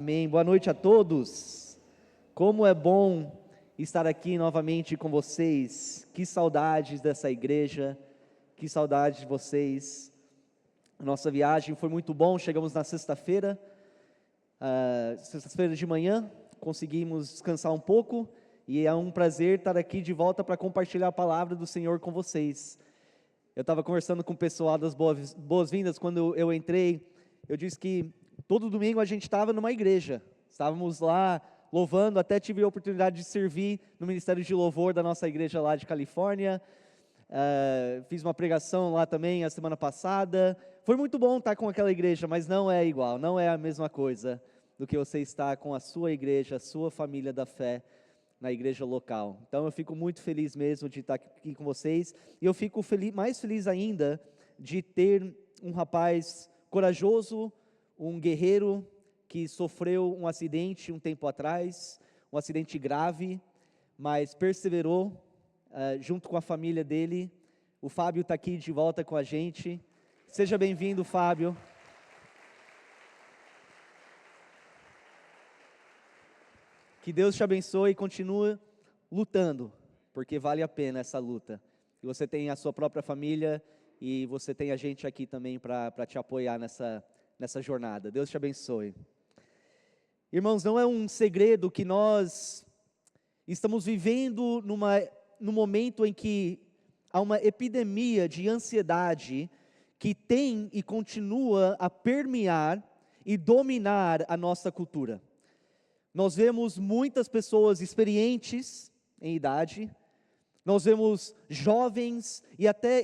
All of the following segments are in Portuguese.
Amém. Boa noite a todos. Como é bom estar aqui novamente com vocês. Que saudades dessa igreja, que saudades de vocês. Nossa viagem foi muito bom. Chegamos na sexta-feira, sexta-feira de manhã, conseguimos descansar um pouco e é um prazer estar aqui de volta para compartilhar a palavra do Senhor com vocês. Eu estava conversando com o pessoal das boas-vindas quando eu entrei. Eu disse que todo domingo a gente estava numa igreja, estávamos lá louvando, até tive a oportunidade de servir no Ministério de Louvor da nossa igreja lá de Califórnia, fiz uma pregação lá também a semana passada, foi muito bom estar com aquela igreja, mas não é igual, não é a mesma coisa do que você estar com a sua igreja, a sua família da fé, na igreja local. Então eu fico muito feliz mesmo de estar aqui com vocês, e eu fico mais feliz ainda de ter um rapaz corajoso, um guerreiro que sofreu um acidente um tempo atrás, um acidente grave, mas perseverou junto com a família dele. O Fábio está aqui de volta com a gente. Seja bem-vindo, Fábio. Que Deus te abençoe e continue lutando, porque vale a pena essa luta. E você tem a sua própria família e você tem a gente aqui também para te apoiar nessa jornada. Deus te abençoe. Irmãos, não é um segredo que nós estamos vivendo num momento em que há uma epidemia de ansiedade que tem e continua a permear e dominar a nossa cultura. Nós vemos muitas pessoas experientes em idade, nós vemos jovens e até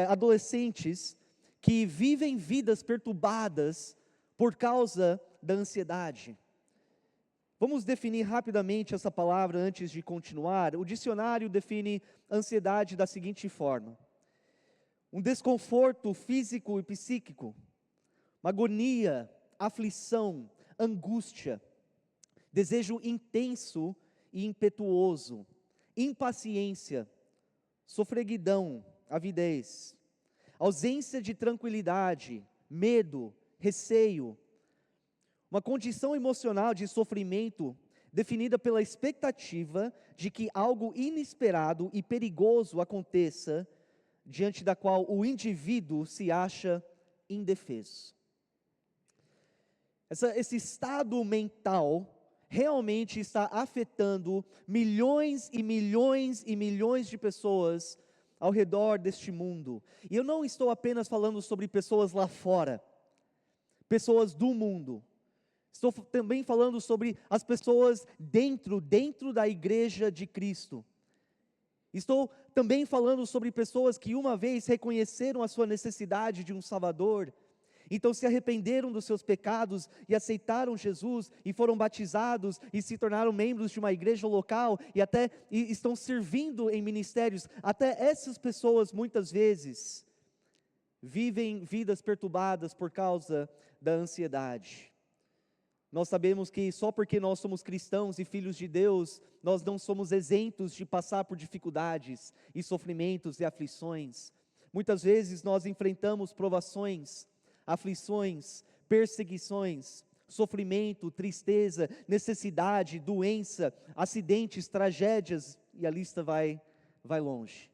adolescentes que vivem vidas perturbadas por causa da ansiedade. Vamos definir rapidamente essa palavra antes de continuar. O dicionário define ansiedade da seguinte forma: um desconforto físico e psíquico, uma agonia, aflição, angústia, desejo intenso e impetuoso, impaciência, sofreguidão, avidez, ausência de tranquilidade, medo, receio, uma condição emocional de sofrimento definida pela expectativa de que algo inesperado e perigoso aconteça, diante da qual o indivíduo se acha indefeso. Esse estado mental realmente está afetando milhões e milhões e milhões de pessoas ao redor deste mundo. E eu não estou apenas falando sobre pessoas lá fora, pessoas do mundo. Estou também falando sobre as pessoas dentro da igreja de Cristo. Estou também falando sobre pessoas que uma vez reconheceram a sua necessidade de um Salvador, então se arrependeram dos seus pecados e aceitaram Jesus e foram batizados e se tornaram membros de uma igreja local e estão servindo em ministérios. Até essas pessoas muitas vezes vivem vidas perturbadas por causa da ansiedade. Nós sabemos que só porque nós somos cristãos e filhos de Deus, nós não somos isentos de passar por dificuldades e sofrimentos e aflições. Muitas vezes nós enfrentamos provações, aflições, perseguições, sofrimento, tristeza, necessidade, doença, acidentes, tragédias, e a lista vai longe.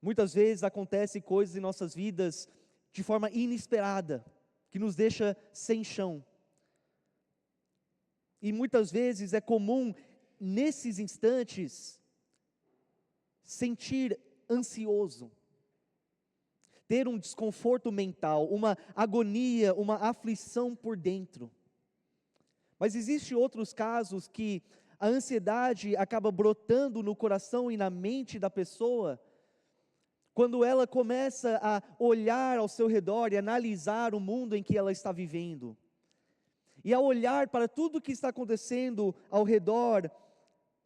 Muitas vezes acontecem coisas em nossas vidas de forma inesperada, que nos deixa sem chão. E muitas vezes é comum, nesses instantes, sentir ansioso, ter um desconforto mental, uma agonia, uma aflição por dentro. Mas existem outros casos que a ansiedade acaba brotando no coração e na mente da pessoa, quando ela começa a olhar ao seu redor e analisar o mundo em que ela está vivendo. E ao olhar para tudo que está acontecendo ao redor,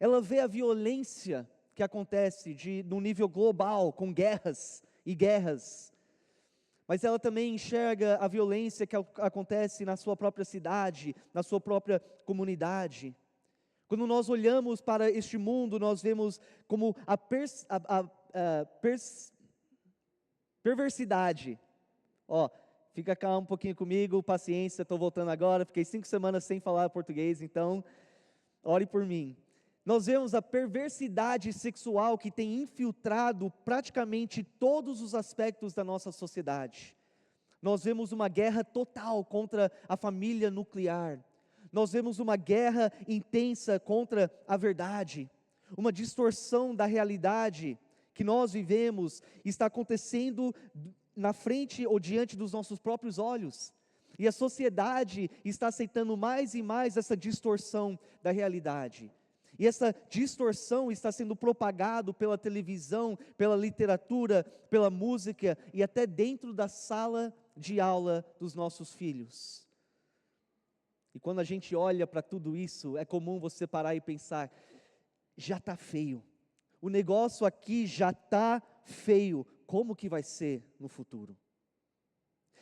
ela vê a violência que acontece no nível global, com guerras e guerras. Mas ela também enxerga a violência que acontece na sua própria cidade, na sua própria comunidade. Quando nós olhamos para este mundo, nós vemos como a perversidade. Fica calmo um pouquinho comigo, paciência, estou voltando agora, fiquei 5 semanas sem falar português, então ore por mim. Nós vemos a perversidade sexual que tem infiltrado praticamente todos os aspectos da nossa sociedade. Nós vemos uma guerra total contra a família nuclear. Nós vemos uma guerra intensa contra a verdade. Uma distorção da realidade que nós vivemos está acontecendo na frente ou diante dos nossos próprios olhos. E a sociedade está aceitando mais e mais essa distorção da realidade. E essa distorção está sendo propagado pela televisão, pela literatura, pela música e até dentro da sala de aula dos nossos filhos. E quando a gente olha para tudo isso, é comum você parar e pensar, já está feio. O negócio aqui já está feio. Como que vai ser no futuro?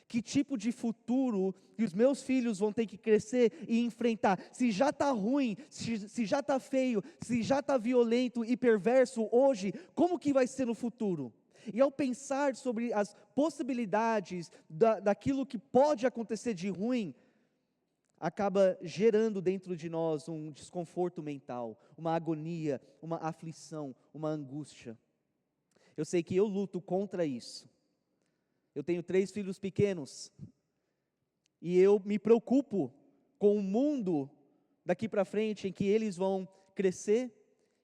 Que tipo de futuro que os meus filhos vão ter que crescer e enfrentar? Se já está ruim, se já está feio, se já está violento e perverso hoje, como que vai ser no futuro? E ao pensar sobre as possibilidades daquilo que pode acontecer de ruim, acaba gerando dentro de nós um desconforto mental, uma agonia, uma aflição, uma angústia. Eu sei que eu luto contra isso. Eu tenho 3 filhos pequenos, e eu me preocupo com o mundo daqui para frente, em que eles vão crescer,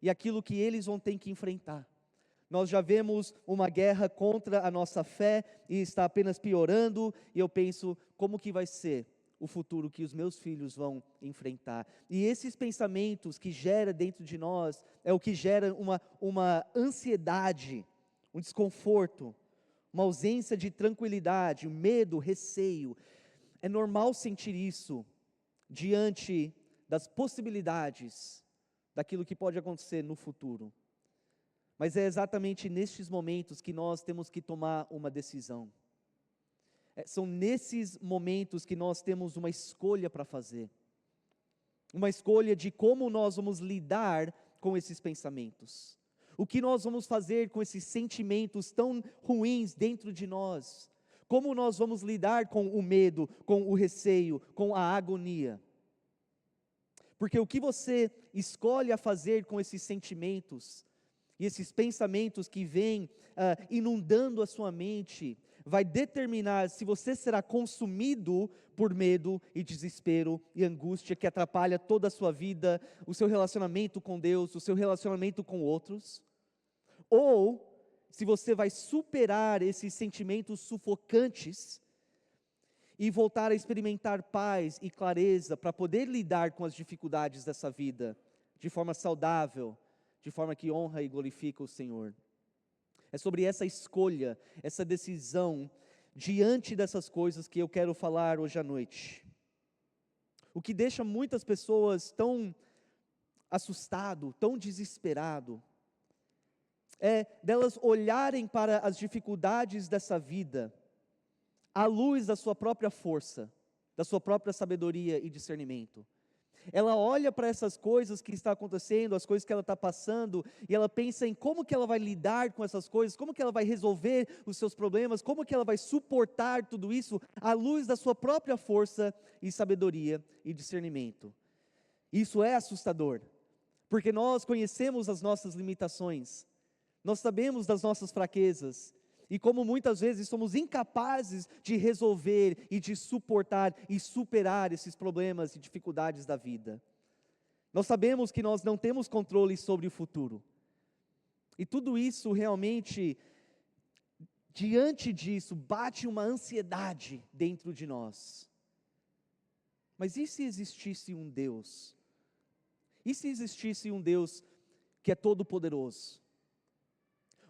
e aquilo que eles vão ter que enfrentar. Nós já vemos uma guerra contra a nossa fé, e está apenas piorando, e eu penso, como que vai ser o futuro que os meus filhos vão enfrentar? E esses pensamentos que gera dentro de nós, é o que gera uma ansiedade, um desconforto, uma ausência de tranquilidade, medo, receio. É normal sentir isso diante das possibilidades daquilo que pode acontecer no futuro. Mas é exatamente nestes momentos que nós temos que tomar uma decisão. São nesses momentos que nós temos uma escolha para fazer. Uma escolha de como nós vamos lidar com esses pensamentos. O que nós vamos fazer com esses sentimentos tão ruins dentro de nós? Como nós vamos lidar com o medo, com o receio, com a agonia? Porque o que você escolhe a fazer com esses sentimentos e esses pensamentos que vêm inundando a sua mente, vai determinar se você será consumido por medo e desespero e angústia que atrapalha toda a sua vida, o seu relacionamento com Deus, o seu relacionamento com outros, ou se você vai superar esses sentimentos sufocantes e voltar a experimentar paz e clareza para poder lidar com as dificuldades dessa vida de forma saudável, de forma que honra e glorifica o Senhor. É sobre essa escolha, essa decisão, diante dessas coisas que eu quero falar hoje à noite. O que deixa muitas pessoas tão assustado, tão desesperado, é delas olharem para as dificuldades dessa vida, à luz da sua própria força, da sua própria sabedoria e discernimento. Ela olha para essas coisas que estão acontecendo, as coisas que ela está passando, e ela pensa em como que ela vai lidar com essas coisas, como que ela vai resolver os seus problemas, como que ela vai suportar tudo isso, à luz da sua própria força e sabedoria e discernimento. Isso é assustador, porque nós conhecemos as nossas limitações, nós sabemos das nossas fraquezas, e como muitas vezes somos incapazes de resolver e de suportar e superar esses problemas e dificuldades da vida. Nós sabemos que nós não temos controle sobre o futuro. E tudo isso realmente, diante disso, bate uma ansiedade dentro de nós. Mas e se existisse um Deus? E se existisse um Deus que é todo-poderoso?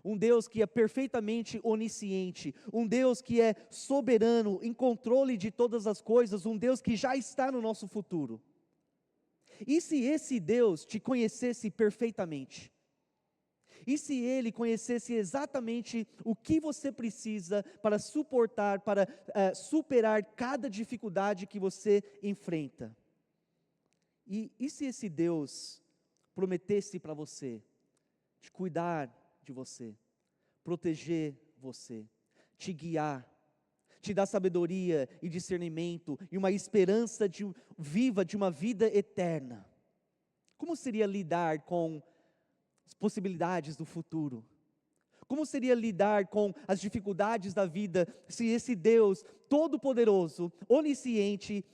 Um Deus que é perfeitamente onisciente, um Deus que é soberano, em controle de todas as coisas, um Deus que já está no nosso futuro. E se esse Deus te conhecesse perfeitamente? E se Ele conhecesse exatamente o que você precisa para suportar, para superar cada dificuldade que você enfrenta? E se esse Deus prometesse para você de cuidar de você, proteger você, te guiar, te dá sabedoria e discernimento e uma esperança viva de uma vida eterna. Como seria lidar com as possibilidades do futuro? Como seria lidar com as dificuldades da vida se esse Deus todo-poderoso, onisciente,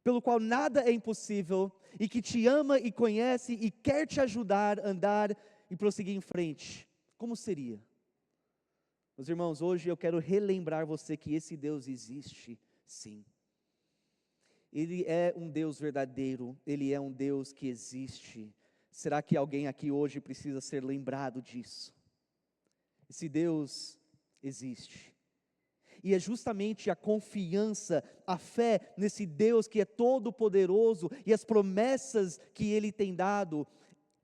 pelo qual nada é impossível, e que te ama e conhece e quer te ajudar a andar e prosseguir em frente? Como seria? Meus irmãos, hoje eu quero relembrar você que esse Deus existe, sim. Ele é um Deus verdadeiro, Ele é um Deus que existe. Será que alguém aqui hoje precisa ser lembrado disso? Esse Deus existe. E é justamente a confiança, a fé nesse Deus que é todo poderoso e as promessas que Ele tem dado,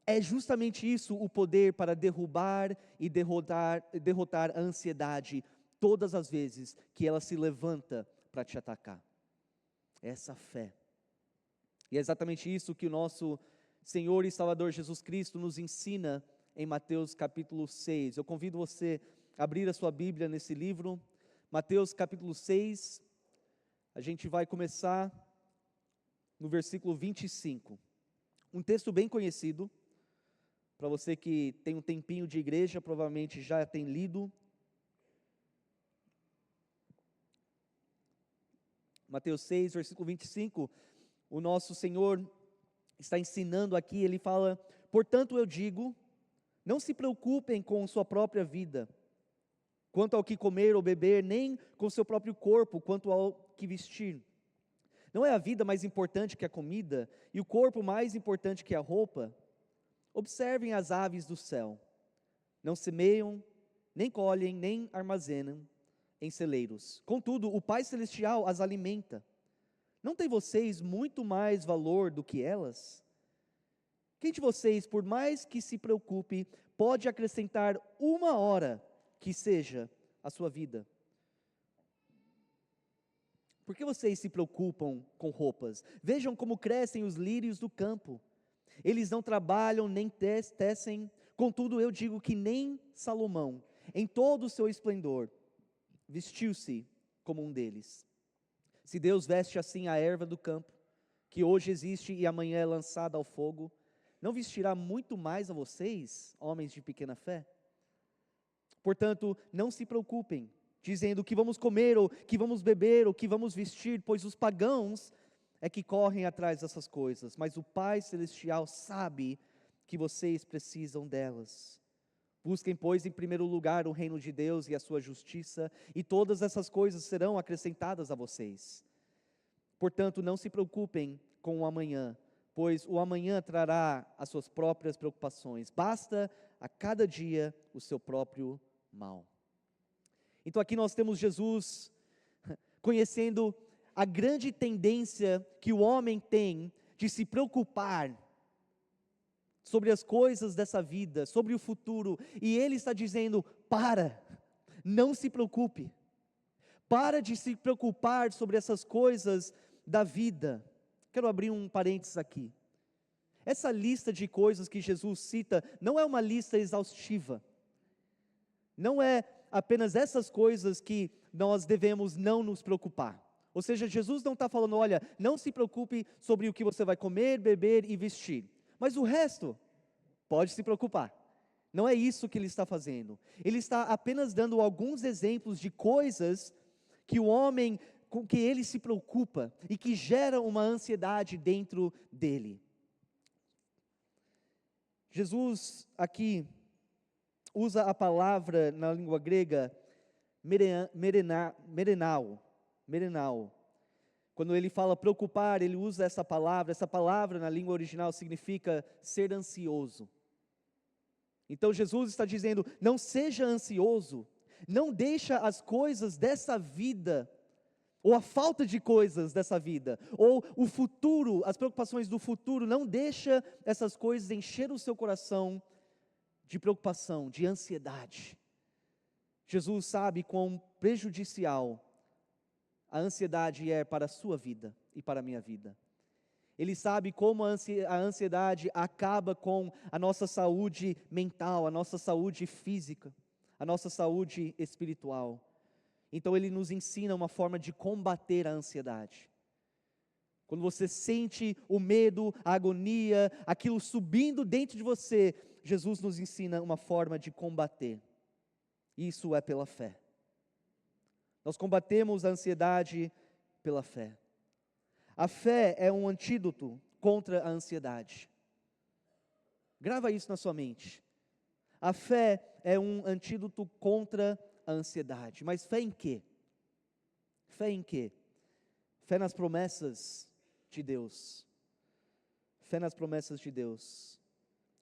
é justamente isso o poder para derrubar e derrotar a ansiedade todas as vezes que ela se levanta para te atacar. Essa fé. E é exatamente isso que o nosso Senhor e Salvador Jesus Cristo nos ensina em Mateus capítulo 6. Eu convido você a abrir a sua Bíblia nesse livro, Mateus capítulo 6, a gente vai começar no versículo 25. Um texto bem conhecido, para você que tem um tempinho de igreja, provavelmente já tem lido. Mateus 6, versículo 25, o nosso Senhor está ensinando aqui, Ele fala: portanto eu digo, não se preocupem com sua própria vida, quanto ao que comer ou beber, nem com seu próprio corpo, quanto ao que vestir. Não é a vida mais importante que a comida, e o corpo mais importante que a roupa? Observem as aves do céu, não semeiam, nem colhem, nem armazenam em celeiros, contudo o Pai Celestial as alimenta. Não tem vocês muito mais valor do que elas? Quem de vocês, por mais que se preocupe, pode acrescentar uma hora que seja a sua vida? Por que vocês se preocupam com roupas? Vejam como crescem os lírios do campo. Eles não trabalham nem tecem, contudo eu digo que nem Salomão, em todo o seu esplendor, vestiu-se como um deles. Se Deus veste assim a erva do campo, que hoje existe e amanhã é lançada ao fogo, não vestirá muito mais a vocês, homens de pequena fé? Portanto, não se preocupem, dizendo o que vamos comer, ou que vamos beber, ou que vamos vestir, pois os pagãos é que correm atrás dessas coisas, mas o Pai Celestial sabe que vocês precisam delas. Busquem, pois, em primeiro lugar o reino de Deus e a sua justiça, e todas essas coisas serão acrescentadas a vocês. Portanto, não se preocupem com o amanhã, pois o amanhã trará as suas próprias preocupações. Basta a cada dia o seu próprio mal. Então aqui nós temos Jesus conhecendo a grande tendência que o homem tem de se preocupar sobre as coisas dessa vida, sobre o futuro, e ele está dizendo: não se preocupe, para de se preocupar sobre essas coisas da vida. Quero abrir um parênteses aqui. Essa lista de coisas que Jesus cita não é uma lista exaustiva, não é apenas essas coisas que nós devemos não nos preocupar. Ou seja, Jesus não está falando: olha, não se preocupe sobre o que você vai comer, beber e vestir, mas o resto, pode se preocupar. Não é isso que ele está fazendo. Ele está apenas dando alguns exemplos de coisas que o homem, com que ele se preocupa, e que gera uma ansiedade dentro dele. Jesus aqui usa a palavra na língua grega, merenao. Quando ele fala preocupar, ele usa essa palavra na língua original significa ser ansioso. Então Jesus está dizendo: não seja ansioso, não deixa as coisas dessa vida, ou a falta de coisas dessa vida, ou o futuro, as preocupações do futuro, não deixa essas coisas encher o seu coração de preocupação, de ansiedade. Jesus sabe quão prejudicial a ansiedade é para a sua vida e para a minha vida. Ele sabe como a ansiedade acaba com a nossa saúde mental, a nossa saúde física, a nossa saúde espiritual. Então ele nos ensina uma forma de combater a ansiedade. Quando você sente o medo, a agonia, aquilo subindo dentro de você, Jesus nos ensina uma forma de combater. Isso é pela fé. Nós combatemos a ansiedade pela fé. A fé é um antídoto contra a ansiedade. Grava isso na sua mente. A fé é um antídoto contra a ansiedade. Mas fé em quê? Fé em quê? Fé nas promessas de Deus. Fé nas promessas de Deus.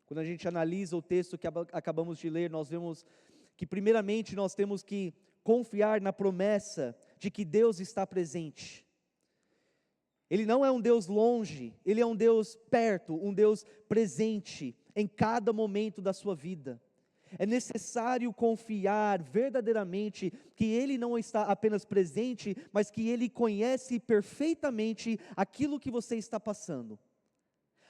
Quando a gente analisa o texto que acabamos de ler, nós vemos que primeiramente nós temos que confiar na promessa de que Deus está presente. Ele não é um Deus longe, Ele é um Deus perto, um Deus presente em cada momento da sua vida. É necessário confiar verdadeiramente que Ele não está apenas presente, mas que Ele conhece perfeitamente aquilo que você está passando,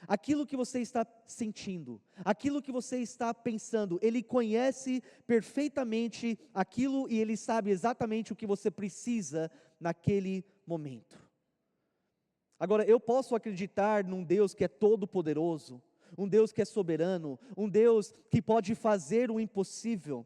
aquilo que você está sentindo, aquilo que você está pensando. Ele conhece perfeitamente aquilo e Ele sabe exatamente o que você precisa naquele momento. Agora, eu posso acreditar num Deus que é todo-poderoso, um Deus que é soberano, um Deus que pode fazer o impossível.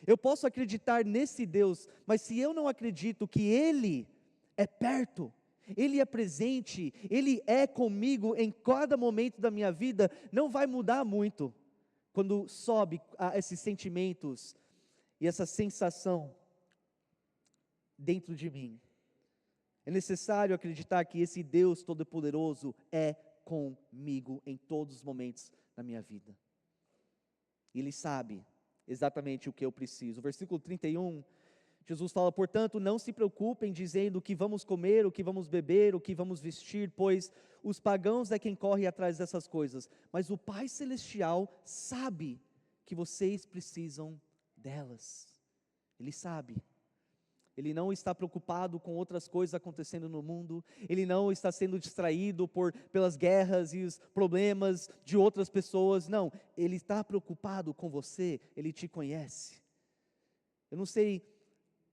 Eu posso acreditar nesse Deus, mas se eu não acredito que Ele é perto, Ele é presente, Ele é comigo em cada momento da minha vida, não vai mudar muito quando sobe esses sentimentos e essa sensação dentro de mim. É necessário acreditar que esse Deus Todo-Poderoso é comigo em todos os momentos da minha vida. Ele sabe exatamente o que eu preciso. O versículo 31, Jesus fala: portanto, não se preocupem dizendo o que vamos comer, o que vamos beber, o que vamos vestir, pois os pagãos é quem corre atrás dessas coisas. Mas o Pai Celestial sabe que vocês precisam delas. Ele sabe. Ele não está preocupado com outras coisas acontecendo no mundo, ele não está sendo distraído pelas guerras e os problemas de outras pessoas, não, ele está preocupado com você, ele te conhece. Eu não sei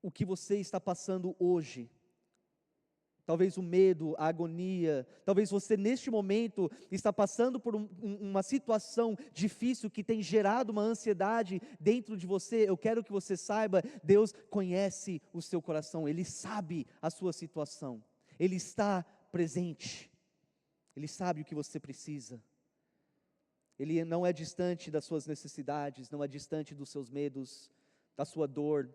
o que você está passando hoje, talvez o medo, a agonia, talvez você neste momento está passando por uma situação difícil que tem gerado uma ansiedade dentro de você. Eu quero que você saiba, Deus conhece o seu coração, Ele sabe a sua situação, Ele está presente, Ele sabe o que você precisa. Ele não é distante das suas necessidades, não é distante dos seus medos, da sua dor,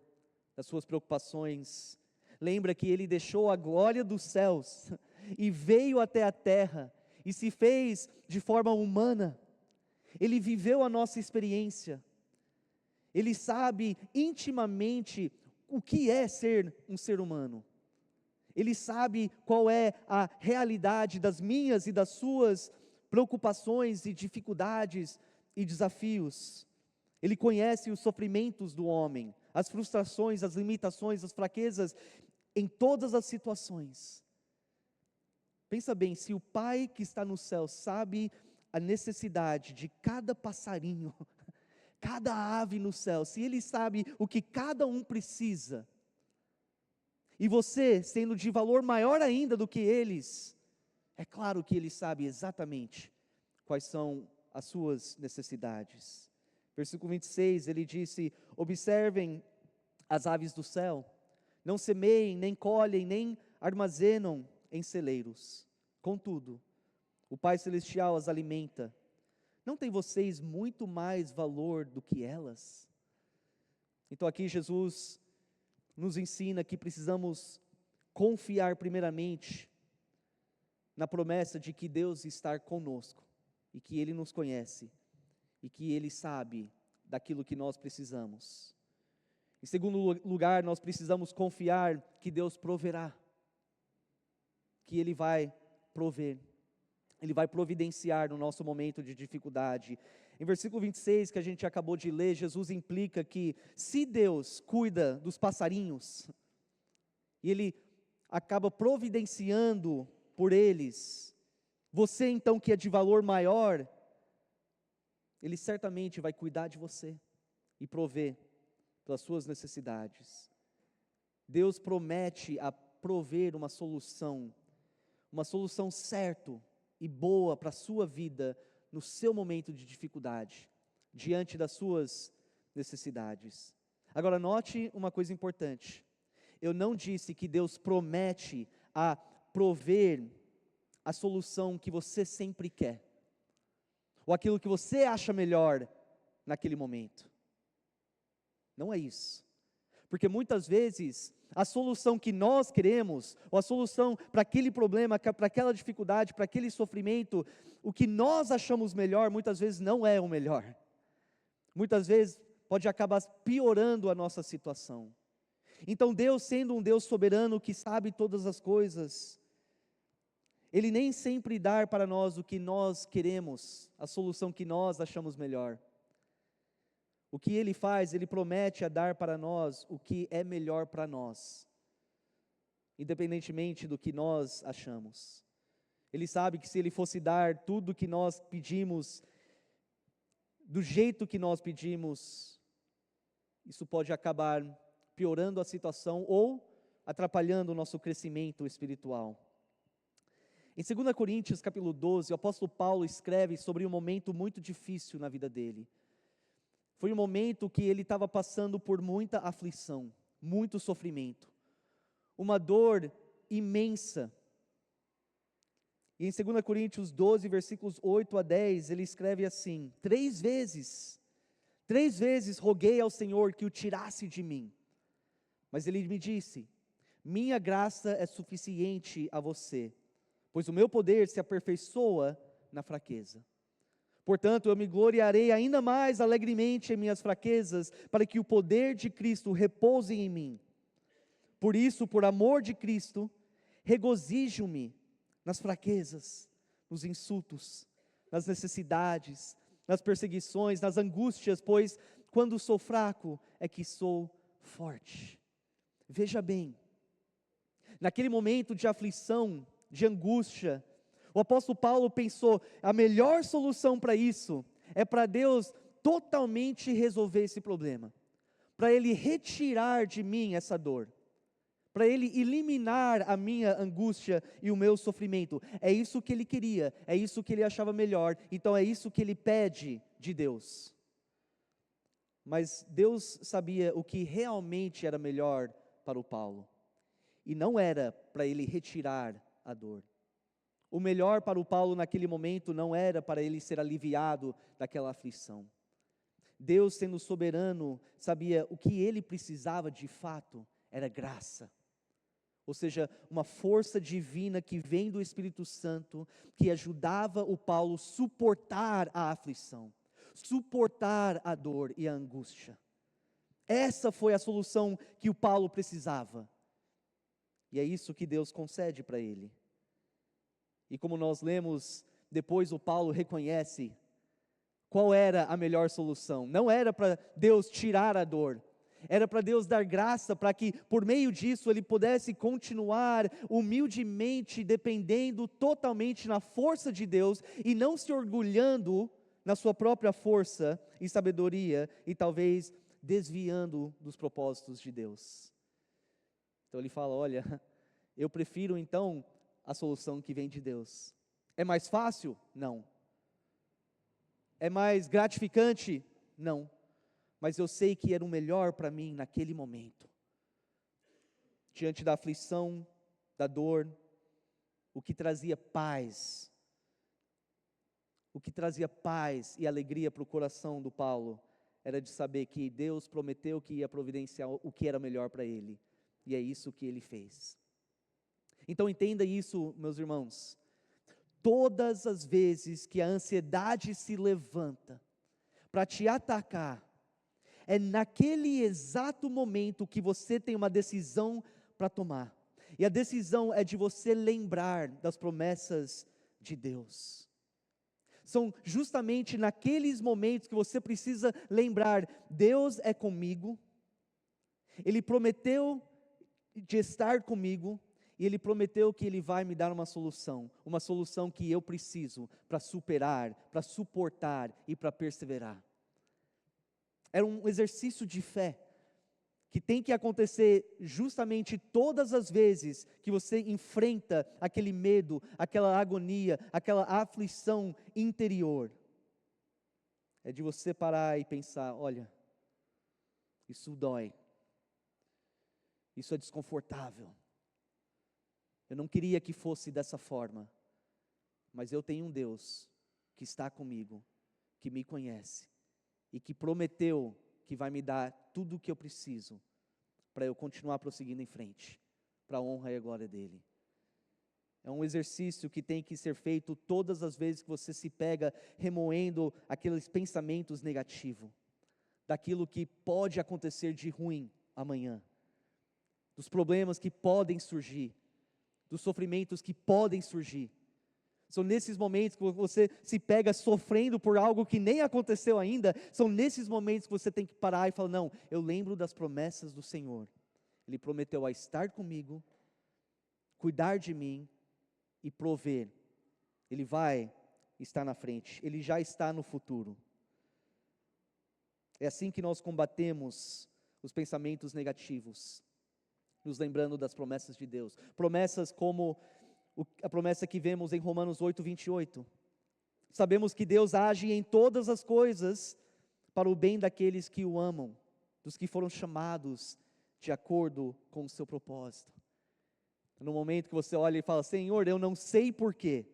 das suas preocupações. Lembra que Ele deixou a glória dos céus e veio até a terra e se fez de forma humana. Ele viveu a nossa experiência. Ele sabe intimamente o que é ser um ser humano. Ele sabe qual é a realidade das minhas e das suas preocupações e dificuldades e desafios. Ele conhece os sofrimentos do homem, as frustrações, as limitações, as fraquezas, em todas as situações. Pensa bem, se o Pai que está no céu sabe a necessidade de cada passarinho, cada ave no céu, se Ele sabe o que cada um precisa, e você, sendo de valor maior ainda do que eles, é claro que Ele sabe exatamente quais são as suas necessidades. Versículo 26, Ele disse: observem as aves do céu, não semeiem, nem colhem, nem armazenam em celeiros. Contudo, o Pai Celestial as alimenta. Não tem vocês muito mais valor do que elas? Então aqui Jesus nos ensina que precisamos confiar primeiramente na promessa de que Deus está conosco, e que Ele nos conhece, e que Ele sabe daquilo que nós precisamos. Em segundo lugar, nós precisamos confiar que Deus proverá, que Ele vai prover, Ele vai providenciar no nosso momento de dificuldade. Em versículo 26, que a gente acabou de ler, Jesus implica que se Deus cuida dos passarinhos, e Ele acaba providenciando por eles, você então que é de valor maior, Ele certamente vai cuidar de você e prover pelas suas necessidades. Deus promete a prover uma solução certa e boa para a sua vida, no seu momento de dificuldade, diante das suas necessidades. Agora, note uma coisa importante. Eu não disse que Deus promete a prover a solução que você sempre quer, ou aquilo que você acha melhor naquele momento. Não é isso. Porque muitas vezes, a solução que nós queremos, ou a solução para aquele problema, para aquela dificuldade, para aquele sofrimento, o que nós achamos melhor, muitas vezes não é o melhor. Muitas vezes pode acabar piorando a nossa situação. Então Deus, sendo um Deus soberano que sabe todas as coisas, Ele nem sempre dá para nós o que nós queremos, a solução que nós achamos melhor. O que Ele faz, Ele promete a dar para nós o que é melhor para nós, independentemente do que nós achamos. Ele sabe que se Ele fosse dar tudo o que nós pedimos, do jeito que nós pedimos, isso pode acabar piorando a situação ou atrapalhando o nosso crescimento espiritual. Em 2 Coríntios capítulo 12, o apóstolo Paulo escreve sobre um momento muito difícil na vida dele. Foi um momento que ele estava passando por muita aflição, muito sofrimento, uma dor imensa. E em 2 Coríntios 12, versículos 8 a 10, ele escreve assim: 3 vezes roguei ao Senhor que o tirasse de mim. Mas Ele me disse: minha graça é suficiente a você, pois o meu poder se aperfeiçoa na fraqueza. Portanto, eu me gloriarei ainda mais alegremente em minhas fraquezas, para que o poder de Cristo repouse em mim. Por isso, por amor de Cristo, regozijo-me nas fraquezas, nos insultos, nas necessidades, nas perseguições, nas angústias, pois quando sou fraco é que sou forte. Veja bem, naquele momento de aflição, de angústia, o apóstolo Paulo pensou, a melhor solução para isso é para Deus totalmente resolver esse problema, para Ele retirar de mim essa dor, para Ele eliminar a minha angústia e o meu sofrimento. É isso que ele queria, é isso que ele achava melhor, então é isso que ele pede de Deus. Mas Deus sabia o que realmente era melhor para o Paulo, e não era para ele retirar a dor. O melhor para o Paulo naquele momento não era para ele ser aliviado daquela aflição. Deus, sendo soberano, sabia o que ele precisava de fato era graça. Ou seja, uma força divina que vem do Espírito Santo, que ajudava o Paulo a suportar a aflição, suportar a dor e a angústia. Essa foi a solução que o Paulo precisava. E é isso que Deus concede para ele. E como nós lemos, depois o Paulo reconhece qual era a melhor solução. Não era para Deus tirar a dor, era para Deus dar graça para que por meio disso ele pudesse continuar humildemente dependendo totalmente na força de Deus e não se orgulhando na sua própria força e sabedoria e talvez desviando dos propósitos de Deus. Então ele fala, olha, eu prefiro então a solução que vem de Deus. É mais fácil? Não. É mais gratificante? Não. Mas eu sei que era o melhor para mim naquele momento. Diante da aflição, da dor, o que trazia paz e alegria para o coração do Paulo, era de saber que Deus prometeu que ia providenciar o que era melhor para ele. E é isso que ele fez. Então entenda isso, meus irmãos. Todas as vezes que a ansiedade se levanta para te atacar, é naquele exato momento que você tem uma decisão para tomar. E a decisão é de você lembrar das promessas de Deus. São justamente naqueles momentos que você precisa lembrar, Deus é comigo, Ele prometeu de estar comigo, e Ele prometeu que Ele vai me dar uma solução que eu preciso para superar, para suportar e para perseverar. Era um exercício de fé, que tem que acontecer justamente todas as vezes que você enfrenta aquele medo, aquela agonia, aquela aflição interior, é de você parar e pensar: olha, isso dói, isso é desconfortável, eu não queria que fosse dessa forma, mas eu tenho um Deus que está comigo, que me conhece, e que prometeu que vai me dar tudo o que eu preciso, para eu continuar prosseguindo em frente, para a honra e a glória dEle. É um exercício que tem que ser feito todas as vezes que você se pega remoendo aqueles pensamentos negativos, daquilo que pode acontecer de ruim amanhã, dos problemas que podem surgir, dos sofrimentos que podem surgir. São nesses momentos que você se pega sofrendo por algo que nem aconteceu ainda, são nesses momentos que você tem que parar e falar: não, eu lembro das promessas do Senhor, Ele prometeu a estar comigo, cuidar de mim e prover. Ele vai estar na frente, Ele já está no futuro. É assim que nós combatemos os pensamentos negativos, nos lembrando das promessas de Deus, promessas como a promessa que vemos em Romanos 8:28, sabemos que Deus age em todas as coisas para o bem daqueles que o amam, dos que foram chamados de acordo com o seu propósito. No momento que você olha e fala: Senhor, eu não sei porquê,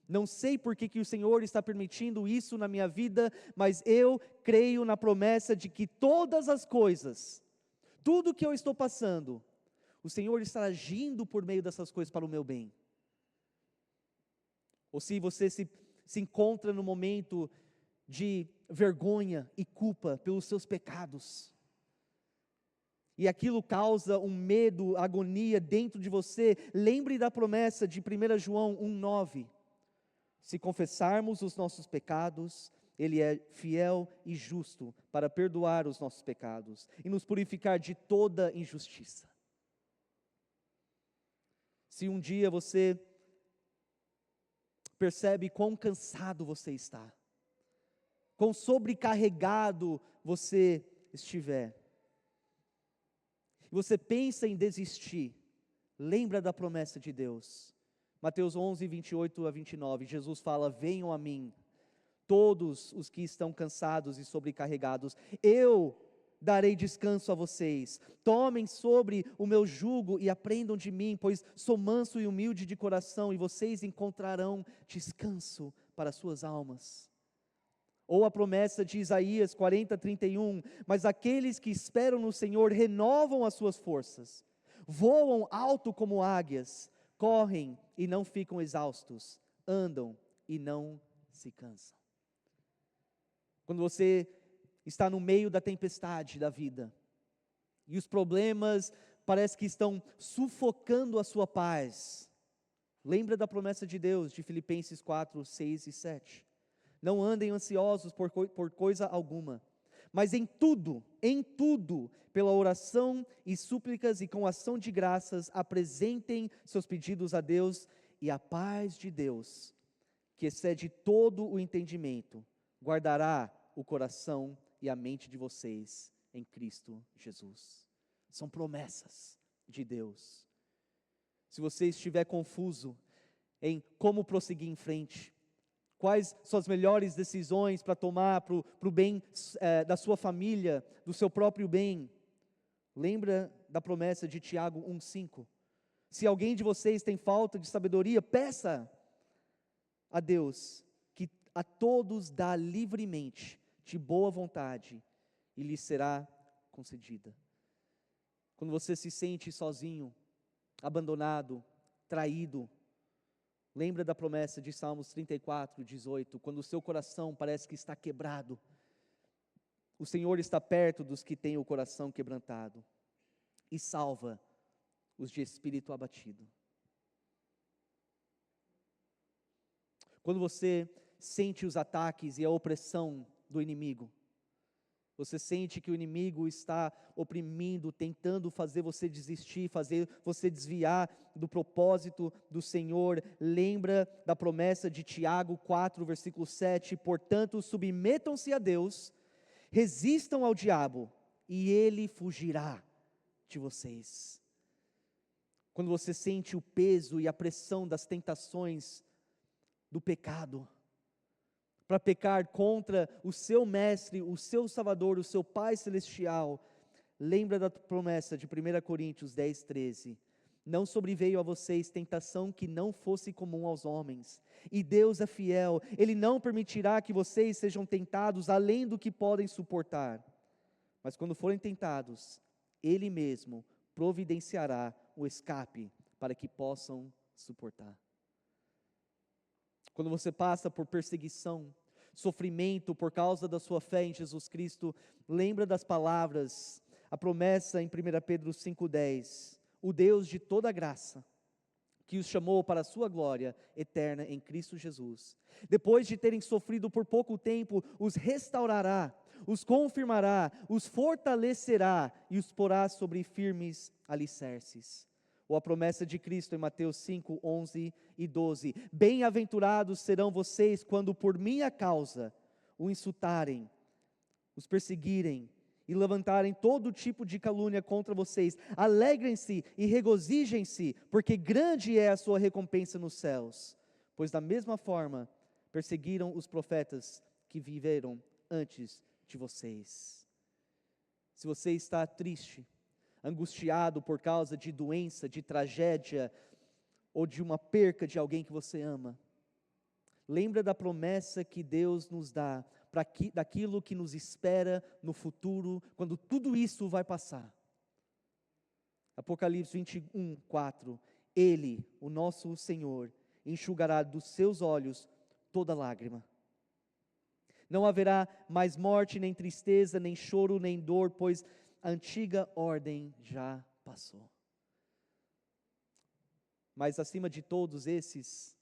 não sei por que o Senhor está permitindo isso na minha vida, mas eu creio na promessa de que todas as coisas, tudo que eu estou passando, o Senhor está agindo por meio dessas coisas para o meu bem. Ou se você se encontra no momento de vergonha e culpa pelos seus pecados, e aquilo causa um medo, agonia dentro de você, lembre da promessa de 1 João 1:9, se confessarmos os nossos pecados, Ele é fiel e justo para perdoar os nossos pecados e nos purificar de toda injustiça. Se um dia você percebe quão cansado você está, quão sobrecarregado você estiver, e você pensa em desistir, lembra da promessa de Deus. Mateus 11:28-29, Jesus fala: venham a mim, todos os que estão cansados e sobrecarregados, eu darei descanso a vocês. Tomem sobre o meu jugo e aprendam de mim, pois sou manso e humilde de coração, e vocês encontrarão descanso para as suas almas. Ou a promessa de Isaías 40:31, mas aqueles que esperam no Senhor renovam as suas forças, voam alto como águias, correm e não ficam exaustos, andam e não se cansam. Quando você está no meio da tempestade da vida, e os problemas parece que estão sufocando a sua paz, lembra da promessa de Deus, de Filipenses 4:6-7, não andem ansiosos por coisa alguma, mas em tudo, pela oração e súplicas e com ação de graças, apresentem seus pedidos a Deus, e a paz de Deus, que excede todo o entendimento, guardará o coração e a mente de vocês em Cristo Jesus. São promessas de Deus. Se você estiver confuso em como prosseguir em frente, quais são as melhores decisões para tomar para o bem da sua família, do seu próprio bem, lembra da promessa de Tiago 1:5. Se alguém de vocês tem falta de sabedoria, peça a Deus, que a todos dá livremente, de boa vontade, e lhe será concedida. Quando você se sente sozinho, abandonado, traído, lembra da promessa de Salmos 34:18, quando o seu coração parece que está quebrado, o Senhor está perto dos que têm o coração quebrantado, e salva os de espírito abatido. Quando você sente os ataques e a opressão do inimigo, você sente que o inimigo está oprimindo, tentando fazer você desistir, fazer você desviar do propósito do Senhor, lembra da promessa de Tiago 4:7, portanto submetam-se a Deus, resistam ao diabo, e Ele fugirá de vocês. Quando você sente o peso e a pressão das tentações do pecado, para pecar contra o seu Mestre, o seu Salvador, o seu Pai Celestial, lembra da promessa de 1 Coríntios 10, 13. Não sobreveio a vocês tentação que não fosse comum aos homens, e Deus é fiel, Ele não permitirá que vocês sejam tentados além do que podem suportar, mas quando forem tentados, Ele mesmo providenciará o escape para que possam suportar. Quando você passa por perseguição, sofrimento por causa da sua fé em Jesus Cristo, lembra das palavras, a promessa em 1 Pedro 5,10, o Deus de toda graça, que os chamou para a sua glória eterna em Cristo Jesus, depois de terem sofrido por pouco tempo, os restaurará, os confirmará, os fortalecerá e os porá sobre firmes alicerces. Ou a promessa de Cristo em Mateus 5, 11 e 12, bem-aventurados serão vocês quando por minha causa o insultarem, os perseguirem e levantarem todo tipo de calúnia contra vocês. Alegrem-se e regozijem-se, porque grande é a sua recompensa nos céus, pois da mesma forma perseguiram os profetas que viveram antes de vocês. Se você está triste, angustiado por causa de doença, de tragédia, ou de uma perca de alguém que você ama, lembra da promessa que Deus nos dá, daquilo que nos espera no futuro, quando tudo isso vai passar. Apocalipse 21, 4, Ele, o nosso Senhor, enxugará dos seus olhos toda lágrima. Não haverá mais morte, nem tristeza, nem choro, nem dor, pois a antiga ordem já passou. Mas acima de todos esses,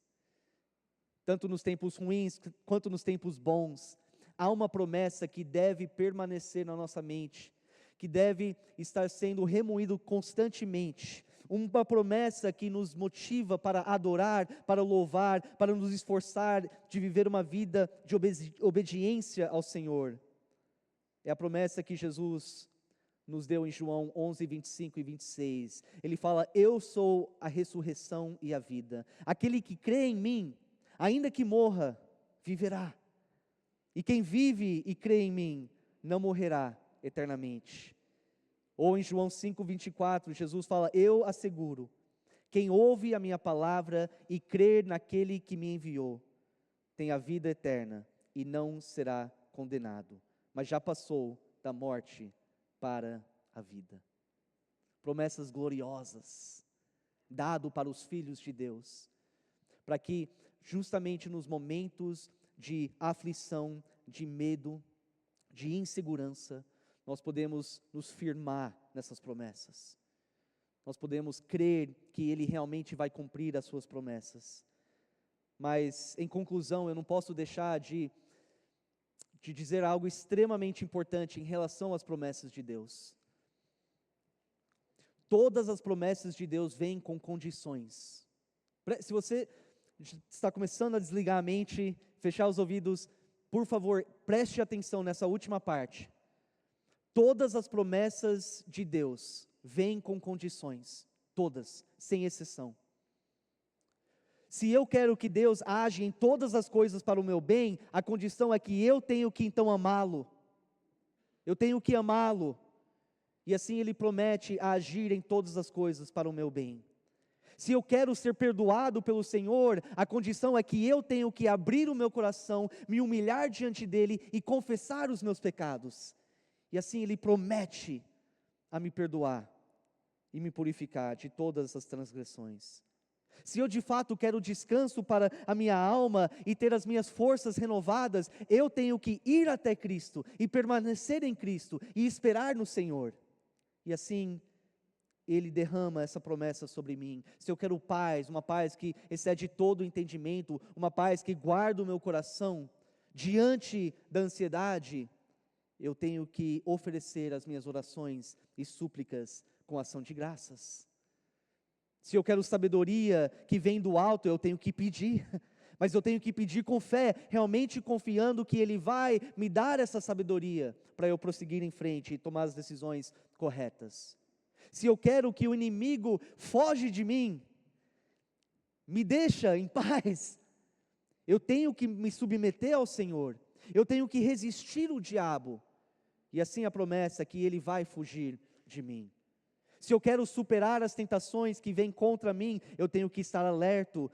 tanto nos tempos ruins quanto nos tempos bons, há uma promessa que deve permanecer na nossa mente, que deve estar sendo remoído constantemente. Uma promessa que nos motiva para adorar, para louvar, para nos esforçar de viver uma vida de obediência ao Senhor. É a promessa que Jesus nos deu em João 11, 25 e 26. Ele fala: eu sou a ressurreição e a vida. Aquele que crê em mim, ainda que morra, viverá. E quem vive e crê em mim, não morrerá eternamente. Ou em João 5, 24, Jesus fala: eu asseguro, quem ouve a minha palavra e crer naquele que me enviou, tem a vida eterna e não será condenado, mas já passou da morte para a vida. Promessas gloriosas, dado para os filhos de Deus, para que justamente nos momentos de aflição, de medo, de insegurança, nós podemos nos firmar nessas promessas. Nós podemos crer que Ele realmente vai cumprir as suas promessas. Mas, em conclusão, eu não posso deixar de dizer algo extremamente importante em relação às promessas de Deus. Todas as promessas de Deus vêm com condições. Se você está começando a desligar a mente, fechar os ouvidos, por favor, preste atenção nessa última parte. Todas as promessas de Deus vêm com condições, todas, sem exceção. Se eu quero que Deus age em todas as coisas para o meu bem, a condição é que eu tenho que então amá-lo. Eu tenho que amá-lo. E assim Ele promete agir em todas as coisas para o meu bem. Se eu quero ser perdoado pelo Senhor, a condição é que eu tenho que abrir o meu coração, me humilhar diante dEle e confessar os meus pecados. E assim Ele promete a me perdoar e me purificar de todas as transgressões. Se eu de fato quero descanso para a minha alma e ter as minhas forças renovadas, eu tenho que ir até Cristo e permanecer em Cristo e esperar no Senhor. E assim Ele derrama essa promessa sobre mim. Se eu quero paz, uma paz que excede todo o entendimento, uma paz que guarda o meu coração diante da ansiedade, eu tenho que oferecer as minhas orações e súplicas com ação de graças. Se eu quero sabedoria que vem do alto, eu tenho que pedir. Mas eu tenho que pedir com fé, realmente confiando que Ele vai me dar essa sabedoria para eu prosseguir em frente e tomar as decisões corretas. Se eu quero que o inimigo foge de mim, me deixa em paz, eu tenho que me submeter ao Senhor, eu tenho que resistir o diabo, e assim a promessa é que ele vai fugir de mim. Se eu quero superar as tentações que vêm contra mim, eu tenho que estar alerto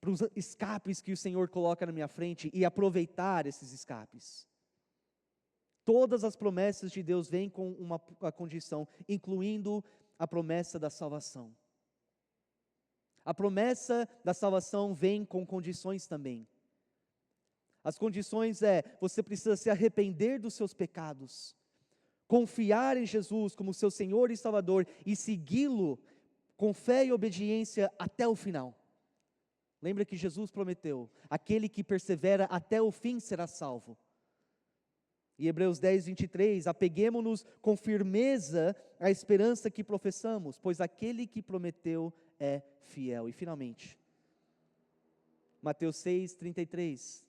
para os escapes que o Senhor coloca na minha frente e aproveitar esses escapes. Todas as promessas de Deus vêm com uma condição, incluindo a promessa da salvação. A promessa da salvação vem com condições também. As condições você precisa se arrepender dos seus pecados, confiar em Jesus como seu Senhor e Salvador e segui-lo com fé e obediência até o final. Lembra que Jesus prometeu, aquele que persevera até o fim será salvo. E Hebreus 10, 23, apeguemo-nos com firmeza à esperança que professamos, pois aquele que prometeu é fiel. E finalmente, Mateus 6, 33,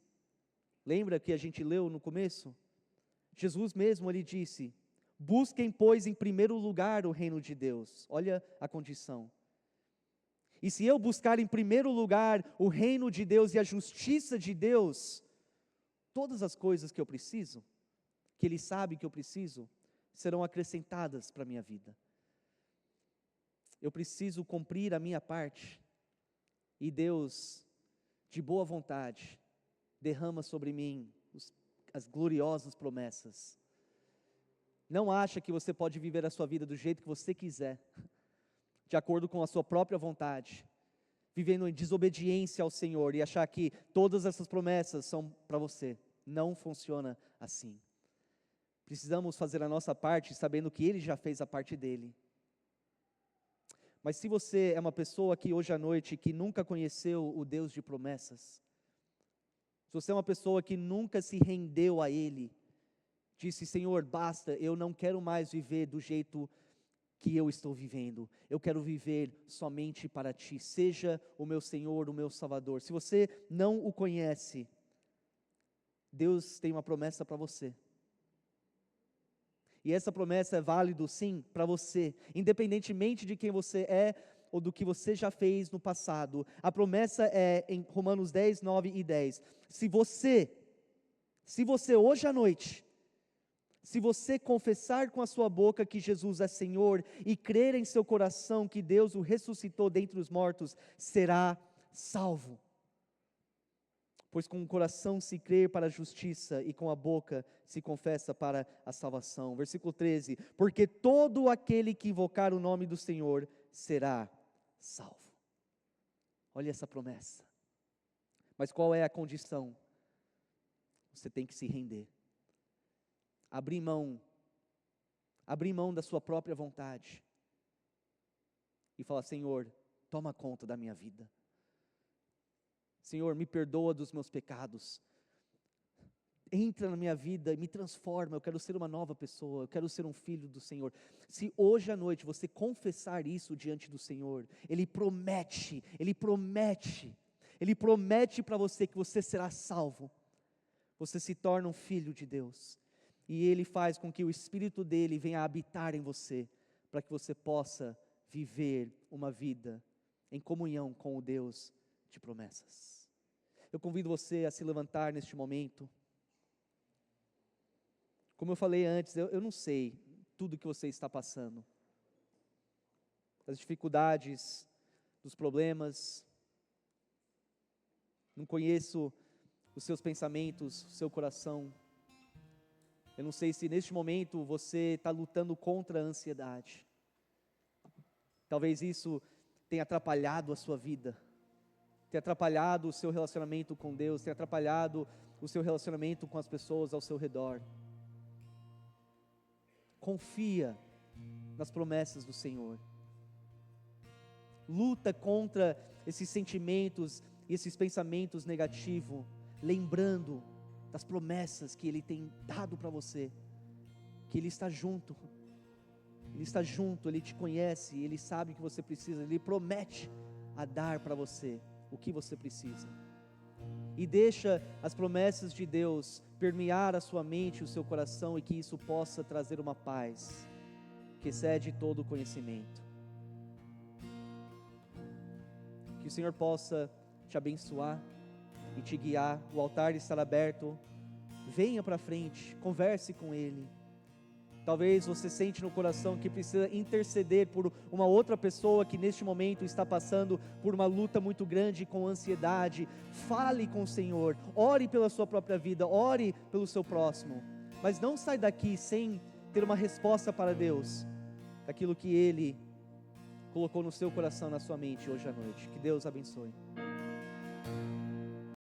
lembra que a gente leu no começo? Jesus mesmo, ele disse, busquem pois em primeiro lugar o reino de Deus. Olha a condição. E se eu buscar em primeiro lugar o reino de Deus e a justiça de Deus, todas as coisas que eu preciso, que Ele sabe que eu preciso, serão acrescentadas para a minha vida. Eu preciso cumprir a minha parte, e Deus, de boa vontade, derrama sobre mim as gloriosas promessas. Não acha que você pode viver a sua vida do jeito que você quiser, de acordo com a sua própria vontade, vivendo em desobediência ao Senhor e achar que todas essas promessas são para você. Não funciona assim. Precisamos fazer a nossa parte sabendo que Ele já fez a parte dele. Mas se você é uma pessoa aqui hoje à noite que nunca conheceu o Deus de promessas, se você é uma pessoa que nunca se rendeu a Ele, disse, Senhor, basta, eu não quero mais viver do jeito que eu estou vivendo, eu quero viver somente para Ti, seja o meu Senhor, o meu Salvador. Se você não o conhece, Deus tem uma promessa para você. E essa promessa é válida sim para você, independentemente de quem você é ou do que você já fez no passado. A promessa é em Romanos 10, 9 e 10. Se você hoje à noite, se você confessar com a sua boca que Jesus é Senhor e crer em seu coração que Deus o ressuscitou dentre os mortos, será salvo. Pois com o coração se crê para a justiça e com a boca se confessa para a salvação. Versículo 13, porque todo aquele que invocar o nome do Senhor será salvo. Olha essa promessa. Mas qual é a condição? Você tem que se render. Abrir mão da sua própria vontade. E falar, Senhor, toma conta da minha vida. Senhor, me perdoa dos meus pecados, entra na minha vida e me transforma, eu quero ser uma nova pessoa, eu quero ser um filho do Senhor. Se hoje à noite você confessar isso diante do Senhor, Ele promete para você que você será salvo, você se torna um filho de Deus, e Ele faz com que o Espírito dEle venha habitar em você, para que você possa viver uma vida em comunhão com o Deus de promessas. Eu convido você a se levantar neste momento. Como eu falei antes, eu não sei tudo que você está passando, as dificuldades, dos problemas, não conheço os seus pensamentos, o seu coração. Eu não sei se neste momento você está lutando contra a ansiedade. Talvez isso tenha atrapalhado a sua vida, tenha atrapalhado o seu relacionamento com Deus, tenha atrapalhado o seu relacionamento com as pessoas ao seu redor. Confia nas promessas do Senhor. Luta contra esses sentimentos e esses pensamentos negativos, lembrando das promessas que Ele tem dado para você, que Ele está junto, Ele te conhece, Ele sabe o que você precisa, Ele promete a dar para você o que você precisa. e deixa as promessas de Deus permear a sua mente e o seu coração, e que isso possa trazer uma paz que excede todo o conhecimento. Que o Senhor possa te abençoar e te guiar. O altar está aberto, venha para frente, converse com Ele. Talvez você sente no coração que precisa interceder por uma outra pessoa que neste momento está passando por uma luta muito grande com ansiedade. Fale com o Senhor, ore pela sua própria vida, ore pelo seu próximo, mas não sai daqui sem ter uma resposta para Deus, daquilo que Ele colocou no seu coração, na sua mente hoje à noite. Que Deus abençoe.